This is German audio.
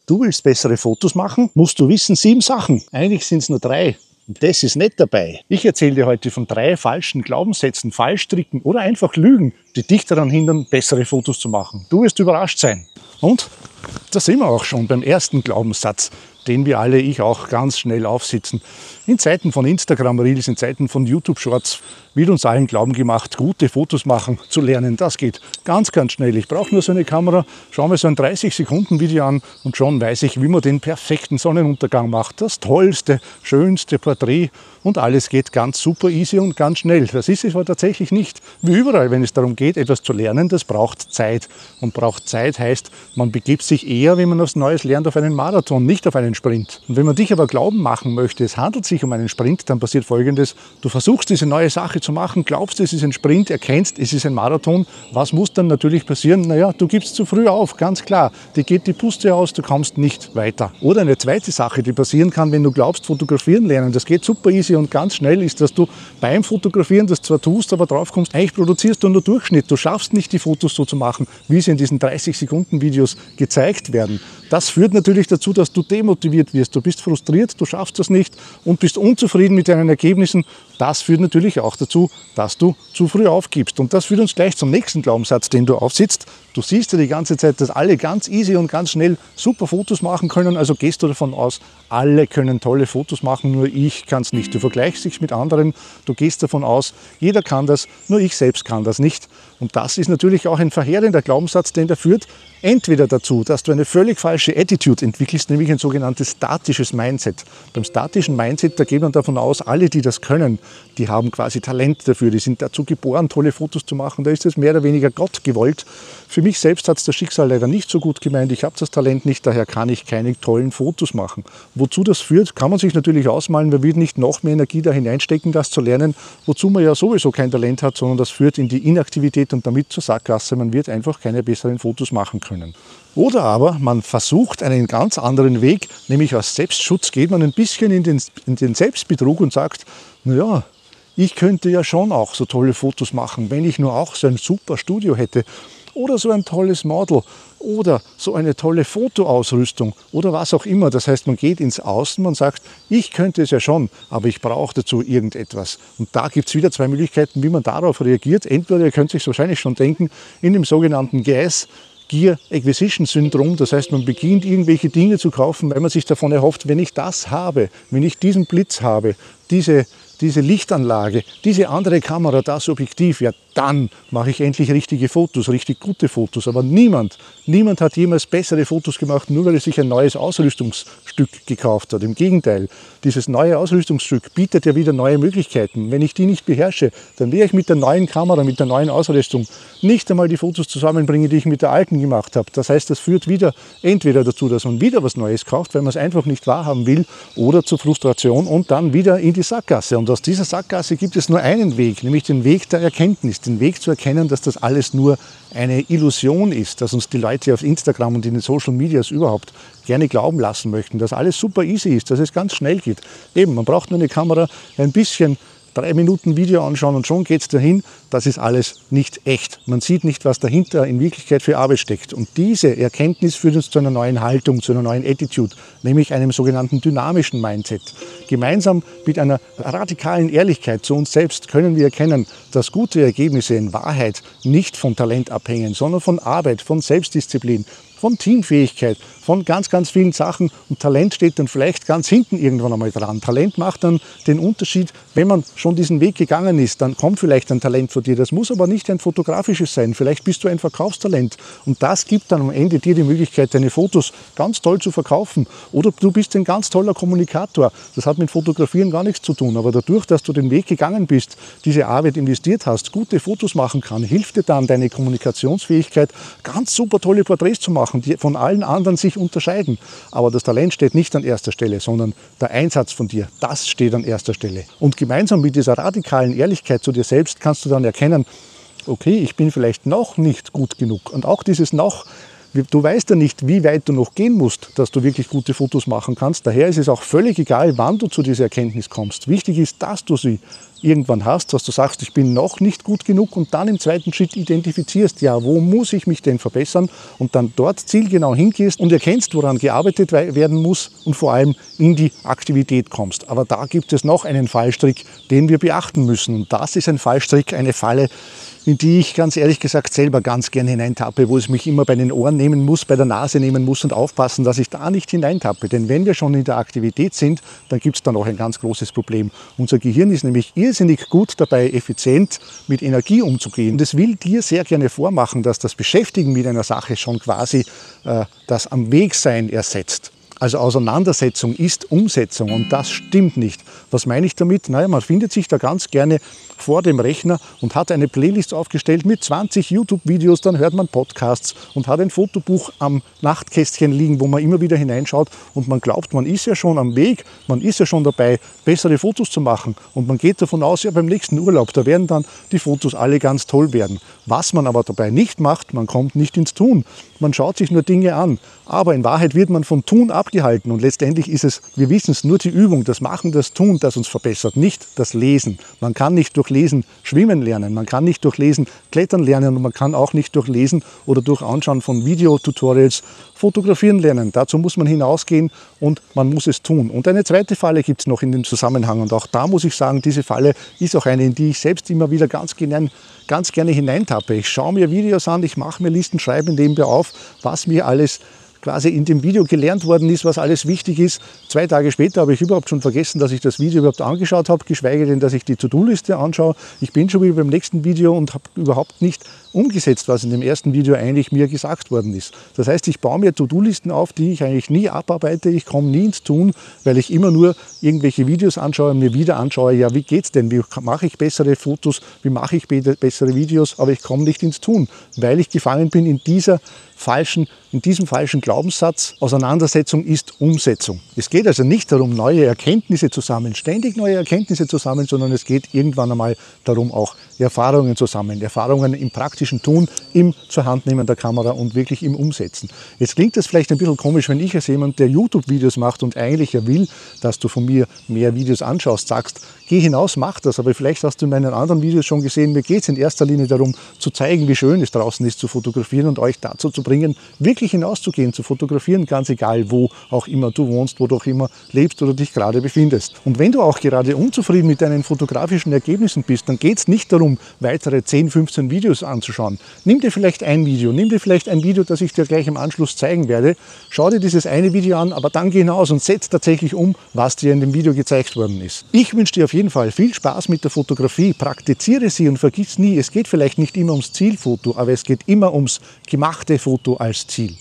Du willst bessere Fotos machen, musst du wissen 7 Sachen. Eigentlich sind es nur 3. Und das ist nicht dabei. Ich erzähle dir heute von 3 falschen Glaubenssätzen, Fallstricken oder einfach Lügen, die dich daran hindern, bessere Fotos zu machen. Du wirst überrascht sein. Und da sind wir auch schon beim ersten Glaubenssatz, den wir alle, ich auch, ganz schnell aufsitzen. In Zeiten von Instagram Reels, in Zeiten von YouTube Shorts wird uns allen Glauben gemacht, gute Fotos machen zu lernen. Das geht ganz, ganz schnell. Ich brauche nur so eine Kamera, schaue mir so ein 30-Sekunden-Video an und schon weiß ich, wie man den perfekten Sonnenuntergang macht. Das tollste, schönste Porträt und alles geht ganz super easy und ganz schnell. Das ist es aber tatsächlich nicht. Wie überall, wenn es darum geht, etwas zu lernen, das braucht Zeit. Und braucht Zeit heißt, man begibt sich eher, wenn man was Neues lernt, auf einen Marathon, nicht auf einen Sprint. Und wenn man dich aber glauben machen möchte, es handelt sich um einen Sprint, dann passiert Folgendes. Du versuchst diese neue Sache zu machen, glaubst, es ist ein Sprint, erkennst, es ist ein Marathon. Was muss dann natürlich passieren? Naja, du gibst zu früh auf, ganz klar. Dir geht die Puste aus, du kommst nicht weiter. Oder eine zweite Sache, die passieren kann, wenn du glaubst, fotografieren lernen, das geht super easy und ganz schnell, ist, dass du beim Fotografieren das zwar tust, aber drauf kommst, eigentlich produzierst du nur Durchschnitt. Du schaffst nicht, die Fotos so zu machen, wie sie in diesen 30-Sekunden-Videos gezeigt werden. Das führt natürlich dazu, dass du demotiviert wirst. Du bist frustriert, du schaffst das nicht und bist unzufrieden mit deinen Ergebnissen. Das führt natürlich auch dazu, dass du zu früh aufgibst. Und das führt uns gleich zum nächsten Glaubenssatz, den du aufsitzt. Du siehst ja die ganze Zeit, dass alle ganz easy und ganz schnell super Fotos machen können. Also gehst du davon aus, alle können tolle Fotos machen, nur ich kann es nicht. Du vergleichst dich mit anderen, du gehst davon aus, jeder kann das, nur ich selbst kann das nicht. Und das ist natürlich auch ein verheerender Glaubenssatz, denn der führt entweder dazu, dass du eine völlig falsche Attitude entwickelst, nämlich ein sogenanntes statisches Mindset. Beim statischen Mindset, da geht man davon aus, alle, die das können, die haben quasi Talent dafür, die sind dazu geboren, tolle Fotos zu machen. Da ist es mehr oder weniger Gott gewollt. Für mich selbst hat es das Schicksal leider nicht so gut gemeint. Ich habe das Talent nicht, daher kann ich keine tollen Fotos machen. Wozu das führt, kann man sich natürlich ausmalen. Man wird nicht noch mehr Energie da hineinstecken, das zu lernen, wozu man ja sowieso kein Talent hat, sondern das führt in die Inaktivität und damit zur Sackgasse. Man wird einfach keine besseren Fotos machen können. Oder aber man versucht einen ganz anderen Weg, nämlich aus Selbstschutz geht man ein bisschen in den Selbstbetrug und sagt, naja, ich könnte ja schon auch so tolle Fotos machen, wenn ich nur auch so ein super Studio hätte oder so ein tolles Model oder so eine tolle Fotoausrüstung oder was auch immer. Das heißt, man geht ins Außen, man sagt, ich könnte es ja schon, aber ich brauche dazu irgendetwas. Und da gibt es wieder 2 Möglichkeiten, wie man darauf reagiert. Entweder, ihr könnt sich wahrscheinlich schon denken, in dem sogenannten Gear Acquisition Syndrom, das heißt, man beginnt irgendwelche Dinge zu kaufen, weil man sich davon erhofft, wenn ich das habe, wenn ich diesen Blitz habe, diese Lichtanlage, diese andere Kamera, das Objektiv, ja dann mache ich endlich richtige Fotos, richtig gute Fotos. Aber niemand hat jemals bessere Fotos gemacht, nur weil er sich ein neues Ausrüstungsstück gekauft hat. Im Gegenteil, dieses neue Ausrüstungsstück bietet ja wieder neue Möglichkeiten. Wenn ich die nicht beherrsche, dann werde ich mit der neuen Kamera, mit der neuen Ausrüstung nicht einmal die Fotos zusammenbringen, die ich mit der alten gemacht habe. Das heißt, das führt wieder entweder dazu, dass man wieder was Neues kauft, weil man es einfach nicht wahrhaben will, oder zur Frustration und dann wieder in die Sackgasse. Und aus dieser Sackgasse gibt es nur einen Weg, nämlich den Weg der Erkenntnis, den Weg zu erkennen, dass das alles nur eine Illusion ist, dass uns die Leute auf Instagram und in den Social Medias überhaupt gerne glauben lassen möchten, dass alles super easy ist, dass es ganz schnell geht. Eben, man braucht nur eine Kamera, ein bisschen 3 Minuten Video anschauen und schon geht es dahin, das ist alles nicht echt. Man sieht nicht, was dahinter in Wirklichkeit für Arbeit steckt. Und diese Erkenntnis führt uns zu einer neuen Haltung, zu einer neuen Attitude, nämlich einem sogenannten dynamischen Mindset. Gemeinsam mit einer radikalen Ehrlichkeit zu uns selbst können wir erkennen, dass gute Ergebnisse in Wahrheit nicht von Talent abhängen, sondern von Arbeit, von Selbstdisziplin, von Teamfähigkeit, von ganz, ganz vielen Sachen. Und Talent steht dann vielleicht ganz hinten irgendwann einmal dran. Talent macht dann den Unterschied, wenn man schon diesen Weg gegangen ist, dann kommt vielleicht ein Talent von dir. Das muss aber nicht ein fotografisches sein. Vielleicht bist du ein Verkaufstalent. Und das gibt dann am Ende dir die Möglichkeit, deine Fotos ganz toll zu verkaufen. Oder du bist ein ganz toller Kommunikator. Das hat mit Fotografieren gar nichts zu tun. Aber dadurch, dass du den Weg gegangen bist, diese Arbeit investiert hast, gute Fotos machen kann, hilft dir dann deine Kommunikationsfähigkeit, ganz super tolle Porträts zu machen, die von allen anderen sich unterscheiden. Aber das Talent steht nicht an erster Stelle, sondern der Einsatz von dir, das steht an erster Stelle. Und gemeinsam mit dieser radikalen Ehrlichkeit zu dir selbst kannst du dann erkennen, okay, ich bin vielleicht noch nicht gut genug. Und auch dieses noch Du weißt ja nicht, wie weit du noch gehen musst, dass du wirklich gute Fotos machen kannst. Daher ist es auch völlig egal, wann du zu dieser Erkenntnis kommst. Wichtig ist, dass du sie irgendwann hast, dass du sagst, ich bin noch nicht gut genug und dann im zweiten Schritt identifizierst, ja, wo muss ich mich denn verbessern und dann dort zielgenau hingehst und erkennst, woran gearbeitet werden muss und vor allem in die Aktivität kommst. Aber da gibt es noch einen Fallstrick, den wir beachten müssen und das ist ein Fallstrick, eine Falle, in die ich ganz ehrlich gesagt selber ganz gern hineintappe, wo ich mich immer bei den Ohren nehmen muss, bei der Nase nehmen muss und aufpassen, dass ich da nicht hineintappe. Denn wenn wir schon in der Aktivität sind, dann gibt es da noch ein ganz großes Problem. Unser Gehirn ist nämlich irrsinnig gut dabei, effizient mit Energie umzugehen. Und es will dir sehr gerne vormachen, dass das Beschäftigen mit einer Sache schon quasi das am Weg sein ersetzt. Also Auseinandersetzung ist Umsetzung und das stimmt nicht. Was meine ich damit? Naja, man findet sich da ganz gerne vor dem Rechner und hat eine Playlist aufgestellt mit 20 YouTube-Videos, dann hört man Podcasts und hat ein Fotobuch am Nachtkästchen liegen, wo man immer wieder hineinschaut und man glaubt, man ist ja schon am Weg, man ist ja schon dabei, bessere Fotos zu machen und man geht davon aus, ja beim nächsten Urlaub, da werden dann die Fotos alle ganz toll werden. Was man aber dabei nicht macht, man kommt nicht ins Tun. Man schaut sich nur Dinge an, aber in Wahrheit wird man vom Tun abgehalten und letztendlich ist es, wir wissen es, nur die Übung, das Machen, das Tun, das uns verbessert, nicht das Lesen. Man kann nicht durch Lesen schwimmen lernen, man kann nicht durch Lesen klettern lernen und man kann auch nicht durch Lesen oder durch Anschauen von Videotutorials fotografieren lernen. Dazu muss man hinausgehen und man muss es tun. Und eine zweite Falle gibt es noch in dem Zusammenhang und auch da muss ich sagen, diese Falle ist auch eine, in die ich selbst immer wieder ganz gerne hineintappe. Ich schaue mir Videos an, ich mache mir Listen, schreibe nebenbei auf, was mir alles quasi in dem Video gelernt worden ist, was alles wichtig ist. 2 Tage später habe ich überhaupt schon vergessen, dass ich das Video überhaupt angeschaut habe, geschweige denn, dass ich die To-Do-Liste anschaue. Ich bin schon wieder beim nächsten Video und habe überhaupt nicht umgesetzt, was in dem ersten Video eigentlich mir gesagt worden ist. Das heißt, ich baue mir To-Do-Listen auf, die ich eigentlich nie abarbeite. Ich komme nie ins Tun, weil ich immer nur irgendwelche Videos anschaue und mir wieder anschaue, ja, wie geht's denn? Wie mache ich bessere Fotos? Wie mache ich bessere Videos? Aber ich komme nicht ins Tun, weil ich gefangen bin in diesem falschen Glaubenssatz, Auseinandersetzung ist Umsetzung. Es geht also nicht darum, neue Erkenntnisse zu sammeln, ständig neue Erkenntnisse zu sammeln, sondern es geht irgendwann einmal darum, auch Erfahrungen zu sammeln. Erfahrungen im praktischen Tun, im Zurhandnehmen der Kamera und wirklich im Umsetzen. Jetzt klingt das vielleicht ein bisschen komisch, wenn ich als jemand, der YouTube-Videos macht und eigentlich ja will, dass du von mir mehr Videos anschaust, sagst, geh hinaus, mach das. Aber vielleicht hast du in meinen anderen Videos schon gesehen, mir geht es in erster Linie darum, zu zeigen, wie schön es draußen ist, zu fotografieren und euch dazu zu bringen, wirklich hinauszugehen, zu fotografieren, ganz egal, wo auch immer du wohnst, wo du auch immer lebst oder dich gerade befindest. Und wenn du auch gerade unzufrieden mit deinen fotografischen Ergebnissen bist, dann geht es nicht darum, weitere 10, 15 Videos anzuschauen. Nimm dir vielleicht ein Video, das ich dir gleich im Anschluss zeigen werde. Schau dir dieses eine Video an, aber dann geh hinaus und setz tatsächlich um, was dir in dem Video gezeigt worden ist. Ich wünsche dir auf jeden Fall viel Spaß mit der Fotografie, praktiziere sie und vergiss nie, es geht vielleicht nicht immer ums Zielfoto, aber es geht immer ums gemachte Foto als Ziel.